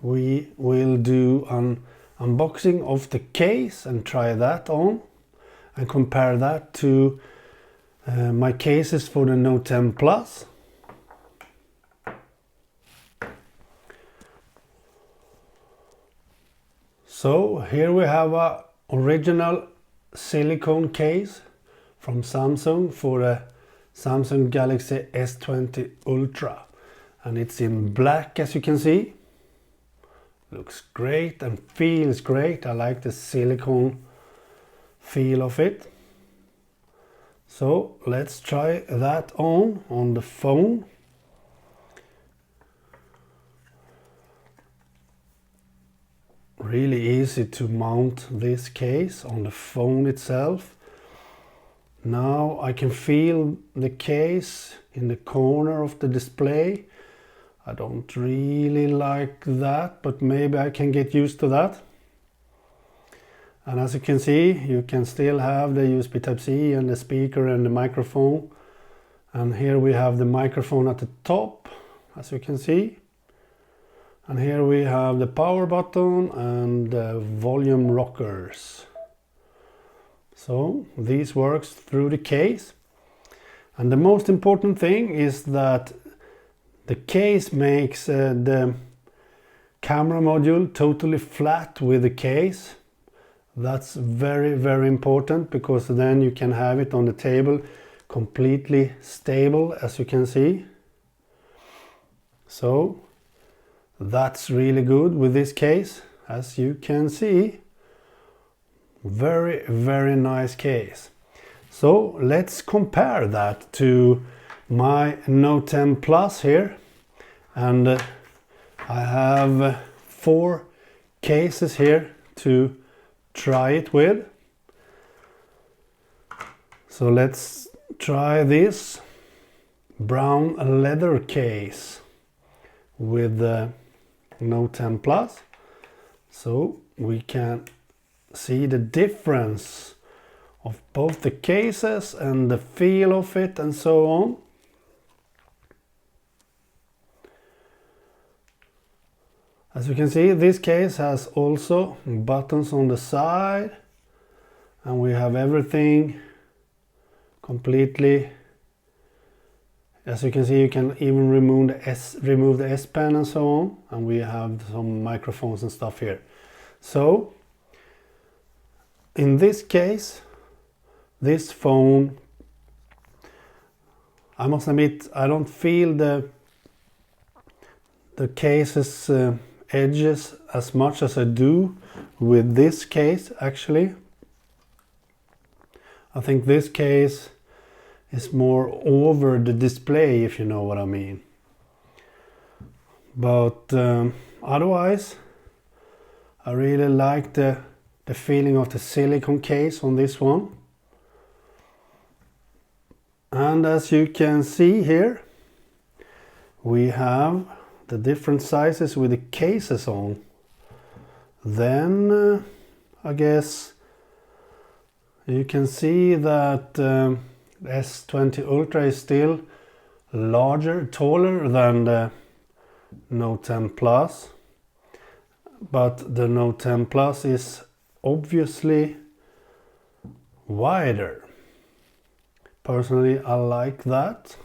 we will do an unboxing of the case and try that on and compare that to my cases for the Note 10 Plus. So here we have a original silicone case from Samsung for a Samsung Galaxy S20 Ultra, and it's in black, as you can see. Looks great and feels great. I like the silicone feel of it. So let's try that on the phone. Really easy to mount this case on the phone itself. Now I can feel the case in the corner of the display. I don't really like that, but maybe I can get used to that. And as you can see, you can still have the USB Type-C and the speaker and the microphone. And here we have the microphone at the top, as you can see. And here we have the power button and the volume rockers. So this works through the case. And the most important thing is that the case makes the camera module totally flat with the case. That's very, very important, because then you can have it on the table completely stable, as you can see. So that's really good with this case, as you can see. Very, very nice case. So let's compare that to my Note 10 Plus here, and I have 4 cases here to try it with. So let's try this brown leather case with the Note 10 Plus, so we can see the difference of both the cases and the feel of it and so on. As you can see, this case has also buttons on the side, and we have everything completely. As you can see, you can even remove the S Pen and so on, and we have some microphones and stuff here. So in this case, this phone, I must admit, I don't feel the case's edges as much as I do with this case, actually. I think this case is more over the display, if you know what I mean. But otherwise, I really like the feeling of the silicone case on this one. And as you can see here, we have the different sizes with the cases on. Then I guess you can see that the S20 Ultra is still larger, taller than the Note 10 Plus, but the Note 10 Plus is obviously wider. Personally, I like that.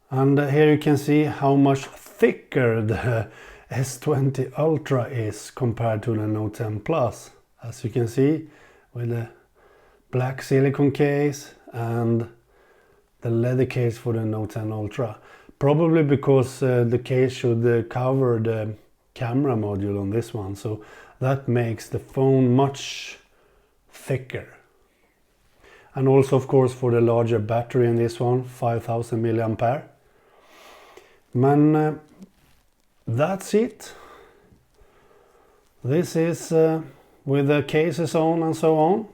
And here you can see how much thicker the S20 Ultra is compared to the Note 10 Plus. As you can see, with the black silicone case and the leather case for the Note 10 Ultra. Probably because the case should cover the camera module on this one, so that makes the phone much thicker. And also, of course, for the larger battery in this one, 5000 mAh. Man, that's it. This is with the cases on and so on.